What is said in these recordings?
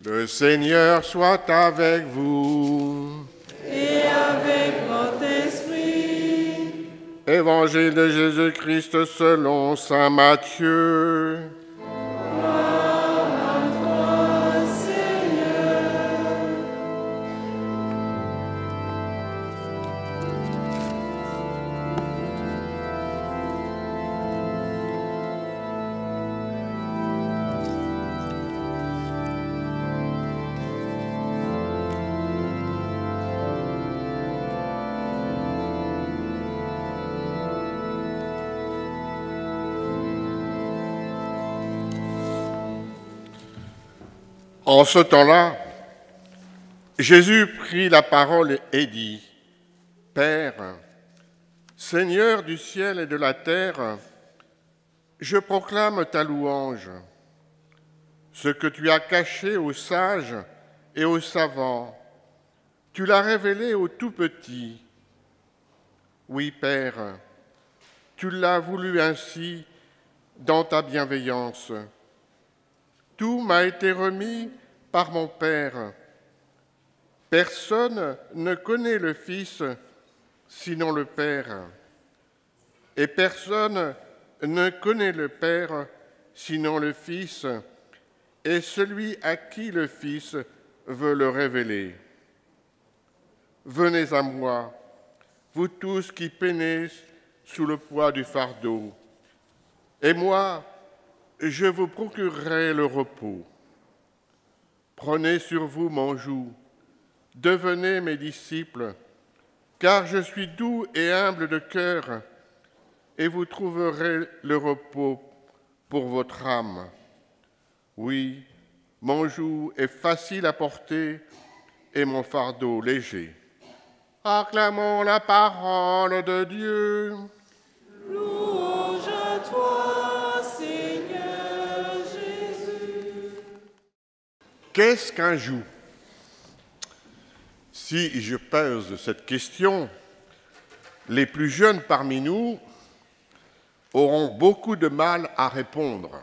Le Seigneur soit avec vous. Et avec votre esprit. Évangile de Jésus-Christ selon saint Matthieu. Gloire à toi, Seigneur. En ce temps-là, Jésus prit la parole et dit, « Père, Seigneur du ciel et de la terre, je proclame ta louange. Ce que tu as caché aux sages et aux savants, tu l'as révélé aux tout-petits. Oui, Père, tu l'as voulu ainsi dans ta bienveillance. Tout m'a été remis par mon Père. Personne ne connaît le Fils sinon le Père. Et personne ne connaît le Père sinon le Fils et celui à qui le Fils veut le révéler. Venez à moi, vous tous qui peinez sous le poids du fardeau, et moi, je vous procurerai le repos. Prenez sur vous mon joug, devenez mes disciples, car je suis doux et humble de cœur, et vous trouverez le repos pour votre âme. Oui, mon joug est facile à porter et mon fardeau léger. Acclamons la parole de Dieu. Louange à toi, Seigneur Jésus. Qu'est-ce qu'un joug? Si je pose cette question, les plus jeunes parmi nous auront beaucoup de mal à répondre.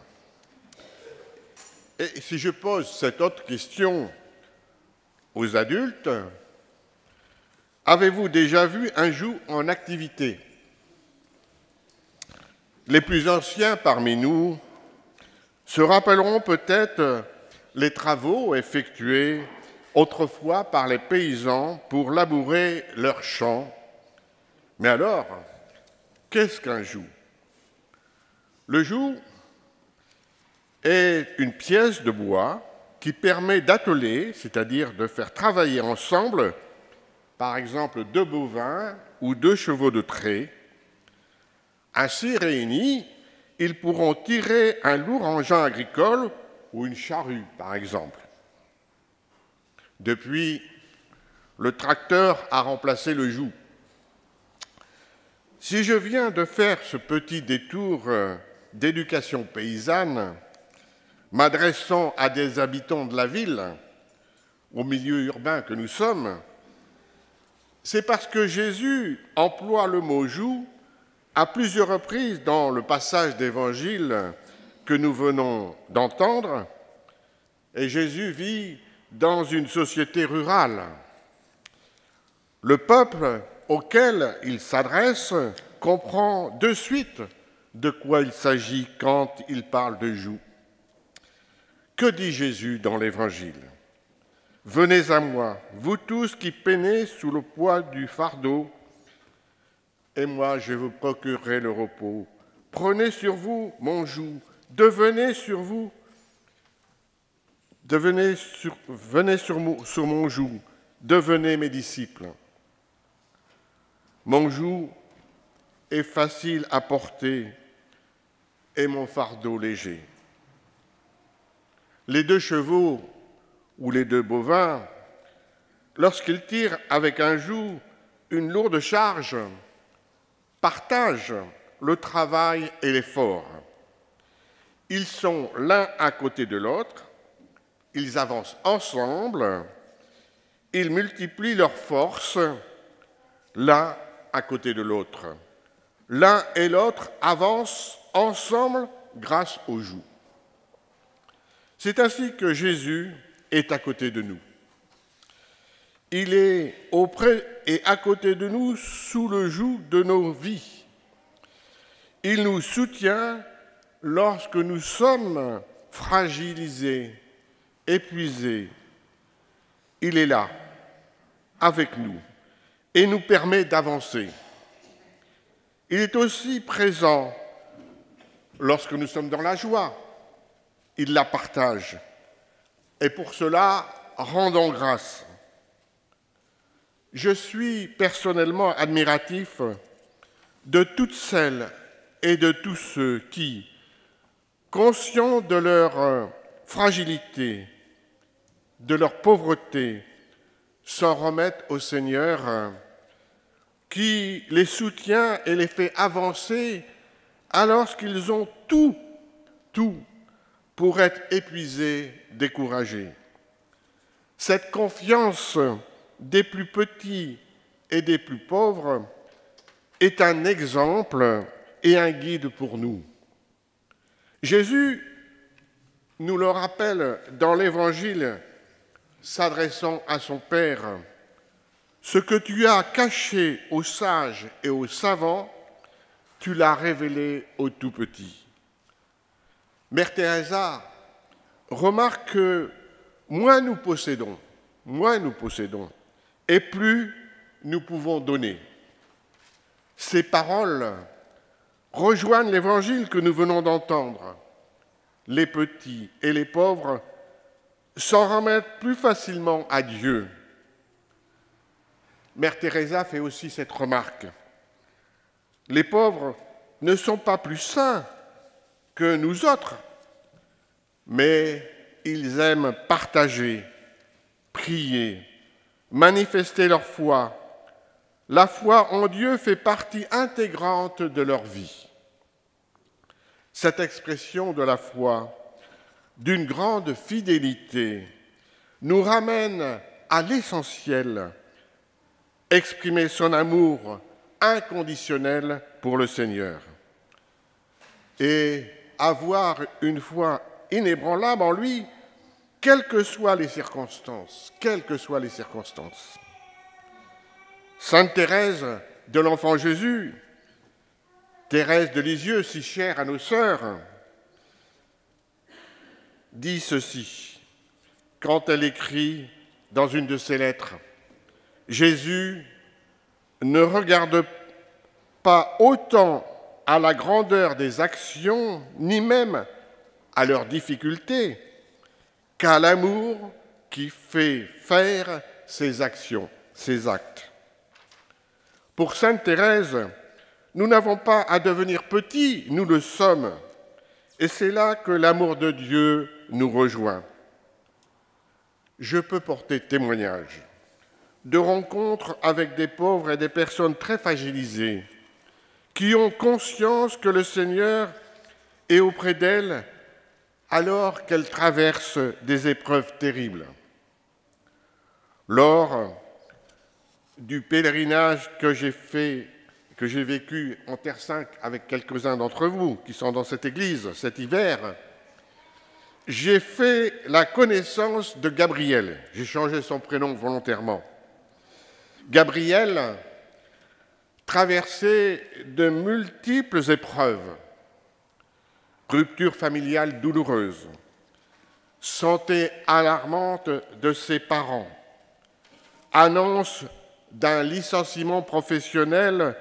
Et si je pose cette autre question aux adultes, avez-vous déjà vu un joug en activité? Les plus anciens parmi nous se rappelleront peut-être les travaux effectués autrefois par les paysans pour labourer leurs champs. Mais alors, qu'est-ce qu'un joug? Le joug est une pièce de bois qui permet d'atteler, c'est-à-dire de faire travailler ensemble, par exemple 2 bovins ou 2 chevaux de trait. Ainsi réunis, ils pourront tirer un lourd engin agricole ou une charrue, par exemple. Depuis, le tracteur a remplacé le joug. Si je viens de faire ce petit détour d'éducation paysanne, m'adressant à des habitants de la ville, au milieu urbain que nous sommes, c'est parce que Jésus emploie le mot « joug » à plusieurs reprises dans le passage d'Évangile que nous venons d'entendre, et Jésus vit dans une société rurale. Le peuple auquel il s'adresse comprend de suite de quoi il s'agit quand il parle de joug. Que dit Jésus dans l'Évangile? « Venez à moi, vous tous qui peinez sous le poids du fardeau, et moi je vous procurerai le repos. Prenez sur vous mon joug, venez sur mon joug, devenez mes disciples. Mon joug est facile à porter et mon fardeau léger. » Les 2 chevaux ou les 2 bovins, lorsqu'ils tirent avec un joug une lourde charge, partagent le travail et l'effort. Ils sont l'un à côté de l'autre, ils avancent ensemble, ils multiplient leurs forces l'un à côté de l'autre. L'un et l'autre avancent ensemble grâce au joug. C'est ainsi que Jésus est à côté de nous. Il est auprès et à côté de nous sous le joug de nos vies. Il nous soutient lorsque nous sommes fragilisés, épuisés. Il est là, avec nous, et nous permet d'avancer. Il est aussi présent lorsque nous sommes dans la joie. Il la partage. Et pour cela, rendons grâce. Je suis personnellement admiratif de toutes celles et de tous ceux qui, conscients de leur fragilité, de leur pauvreté, s'en remettent au Seigneur, qui les soutient et les fait avancer alors qu'ils ont tout pour être épuisés, découragés. Cette confiance des plus petits et des plus pauvres est un exemple et un guide pour nous. Jésus nous le rappelle dans l'Évangile, s'adressant à son Père, « Ce que tu as caché aux sages et aux savants, tu l'as révélé aux tout-petits. » Mère Teresa remarque que moins nous possédons, et plus nous pouvons donner. Ces paroles rejoignent l'Évangile que nous venons d'entendre. Les petits et les pauvres s'en remettent plus facilement à Dieu. Mère Teresa fait aussi cette remarque. Les pauvres ne sont pas plus saints que nous autres, mais ils aiment partager, prier, manifester leur foi. La foi en Dieu fait partie intégrante de leur vie. Cette expression de la foi, d'une grande fidélité, nous ramène à l'essentiel, exprimer son amour inconditionnel pour le Seigneur et avoir une foi inébranlable en lui, quelles que soient les circonstances. Sainte Thérèse de l'Enfant Jésus, Thérèse de Lisieux, si chère à nos sœurs, dit ceci quand elle écrit dans une de ses lettres. Jésus ne regarde pas autant à la grandeur des actions, ni même à leurs difficultés, qu'à l'amour qui fait faire ses actions, ses actes. Pour sainte Thérèse, nous n'avons pas à devenir petits, nous le sommes. Et c'est là que l'amour de Dieu nous rejoint. Je peux porter témoignage de rencontres avec des pauvres et des personnes très fragilisées qui ont conscience que le Seigneur est auprès d'elles alors qu'elles traversent des épreuves terribles. Lors du pèlerinage que j'ai vécu en Terre Sainte avec quelques-uns d'entre vous qui sont dans cette église cet hiver, j'ai fait la connaissance de Gabriel. J'ai changé son prénom volontairement. Gabriel traversait de multiples épreuves. Rupture familiale douloureuse, santé alarmante de ses parents, annonce d'un licenciement professionnel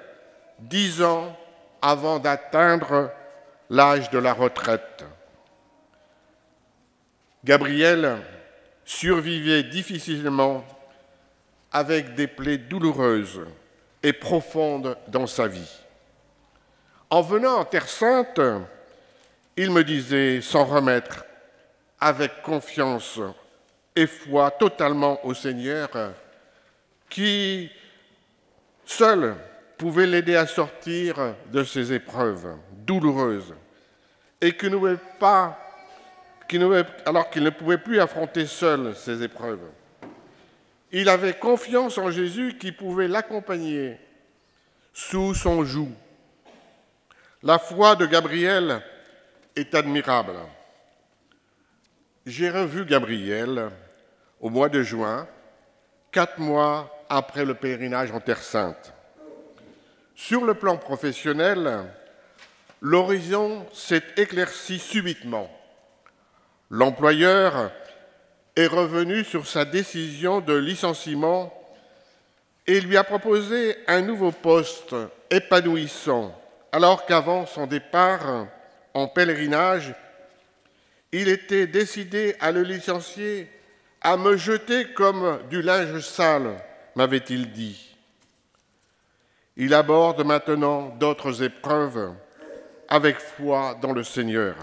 10 ans avant d'atteindre l'âge de la retraite. Gabriel survivait difficilement avec des plaies douloureuses et profondes dans sa vie. En venant en Terre Sainte, il me disait, sans remettre, avec confiance et foi totalement au Seigneur, qui seul pouvait l'aider à sortir de ces épreuves douloureuses et alors qu'il ne pouvait plus affronter seul ces épreuves. Il avait confiance en Jésus qui pouvait l'accompagner sous son joug. La foi de Gabriel est admirable. J'ai revu Gabriel au mois de juin, 4 mois après le pèlerinage en Terre Sainte. Sur le plan professionnel, l'horizon s'est éclairci subitement. L'employeur est revenu sur sa décision de licenciement et lui a proposé un nouveau poste épanouissant, alors qu'avant son départ en pèlerinage, il était décidé à le licencier, à me jeter comme du linge sale, m'avait-il dit. Il aborde maintenant d'autres épreuves avec foi dans le Seigneur.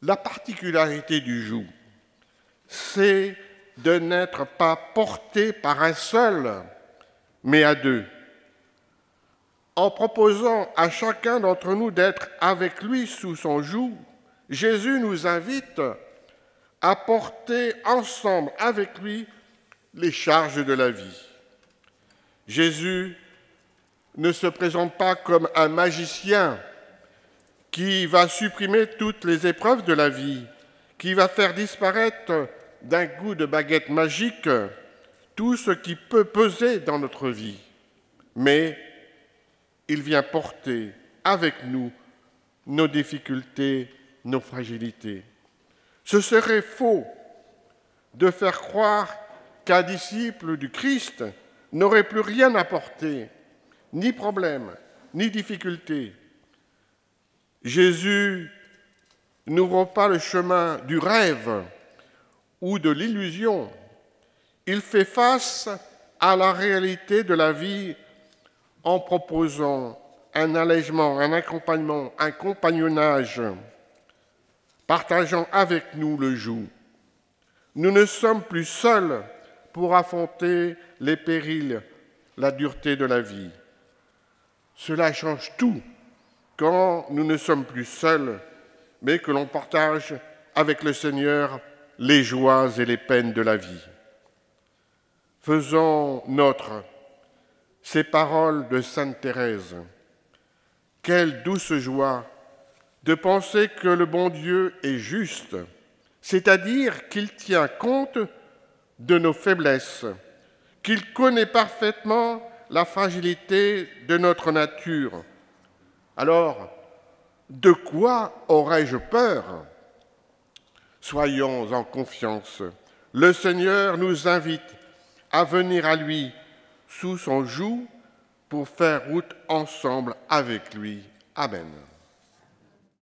La particularité du joug, c'est de n'être pas porté par un seul, mais à deux. En proposant à chacun d'entre nous d'être avec lui sous son joug, Jésus nous invite à porter ensemble avec lui les charges de la vie. Jésus ne se présente pas comme un magicien qui va supprimer toutes les épreuves de la vie, qui va faire disparaître d'un coup de baguette magique tout ce qui peut peser dans notre vie. Mais il vient porter avec nous nos difficultés, nos fragilités. Ce serait faux de faire croire qu'un disciple du Christ n'aurait plus rien à porter, ni problème, ni difficulté. Jésus n'ouvre pas le chemin du rêve ou de l'illusion. Il fait face à la réalité de la vie en proposant un allègement, un accompagnement, un compagnonnage, partageant avec nous le joug. Nous ne sommes plus seuls pour affronter les périls, la dureté de la vie. Cela change tout quand nous ne sommes plus seuls, mais que l'on partage avec le Seigneur les joies et les peines de la vie. Faisons nôtres ces paroles de Sainte Thérèse. Quelle douce joie de penser que le bon Dieu est juste, c'est-à-dire qu'il tient compte de nos faiblesses, qu'il connaît parfaitement la fragilité de notre nature. Alors, de quoi aurais-je peur? Soyons en confiance. Le Seigneur nous invite à venir à lui sous son joug pour faire route ensemble avec lui. Amen.